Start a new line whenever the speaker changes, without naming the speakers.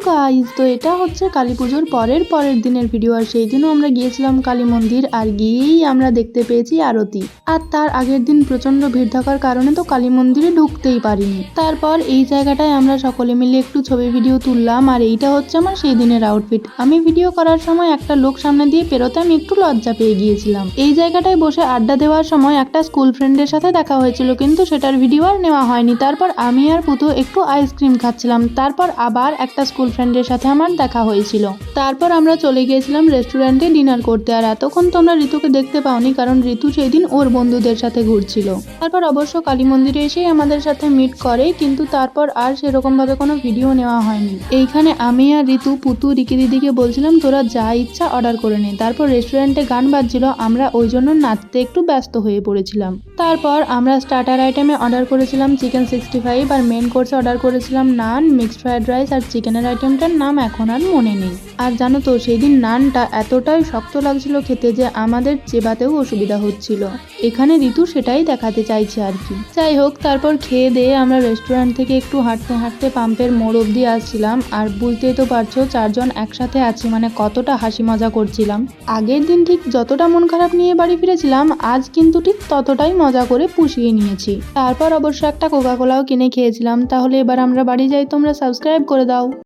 Guys, তো এটা হচ্ছে কালী পুজোর পরের দিনের ভিডিও। আর সেই দিনও আমরা গিয়েছিলাম কালী মন্দির, আর গিয়েই আমরা দেখতে পেয়েছি আরতি। আর তার আগের দিন প্রচন্ড ভিড় থাকার কারণে তো কালী মন্দিরে ঢুকতেই পারিনি। তারপর এই জায়গাটায় আমরা সকলে মিলে একটু ছবি ভিডিও তুললাম, আর এইটা হচ্ছে আমার সেই দিনের আউটফিট। আমি ভিডিও করার সময় একটা লোক সামনে দিয়ে পেরোতে আমি একটু লজ্জা পেয়ে গিয়েছিলাম। এই জায়গাটায় বসে আড্ডা দেওয়ার সময় একটা স্কুল ফ্রেন্ডের সাথে দেখা হয়েছিল, কিন্তু সেটার ভিডিও আর নেওয়া হয়নি। তারপর আমি আর পুতু একটু আইসক্রিম খাচ্ছিলাম। তারপর আবার একটা স্কুল ফ্রেন্ডের সাথে আমার দেখা হয়েছিল। তারপর আমরা চলে গিয়েছিলাম রেস্টুরেন্টে ডিনার করতে। আর এতক্ষণ তোমরা ঋতুকে দেখতে পাওনি, কারণ ঋতু সেই দিন ওর বন্ধুদের সাথে ঘুরছিল। তারপর অবশ্য কালী মন্দিরে এসেই আমাদের সাথে মিট করে, কিন্তু তারপর আর সেরকম ভাবে কোনো ভিডিও নেওয়া হয়নি। এইখানে আমি আর ঋতু, পুতু, রিকি দিদিকে বলছিলাম তোরা যা ইচ্ছা অর্ডার করে নে। তারপর রেস্টুরেন্টে গান বাজছিল, আমরা ওই জন্য নাচতে একটু ব্যস্ত হয়ে পড়েছিলাম। তারপর আমরা স্টার্টার আইটেমে অর্ডার করেছিলাম চিকেন 65, আর মেন কোর্সে অর্ডার করেছিলাম নান, মিক্সড ফ্রাইড রাইস, আর চিকেনের আইটেমটার নাম এখন আর মনে নেই। আর জানো তো সেই দিন নানটা এতটাই শক্ত লাগছিল খেতে যে আমাদের চেবাতেও অসুবিধা হচ্ছিল। এখানে ঋতু সেটাই দেখাতে চাইছে আর কি। যাই হোক, তারপর খেয়ে দিয়ে আমরা রেস্টুরেন্ট থেকে একটু হাঁটতে হাঁটতে পাম্পের মোড় অব্দি আসছিলাম। আর বুঝতেই তো পারছো 4 জন একসাথে আছি মানে কতটা হাসি মজা করছিলাম। আগের দিন ঠিক যতটা মন খারাপ নিয়ে বাড়ি ফিরেছিলাম, আজ কিন্তু ঠিক ততটাই মজা করে পুষিয়ে নিয়েছি। তারপর অবশ্য একটা কোকা কোলাও কিনে খেয়েছিলাম। তাহলে এবার আমরা বাড়ি যাই, তোমরা সাবস্ক্রাইব করে দাও।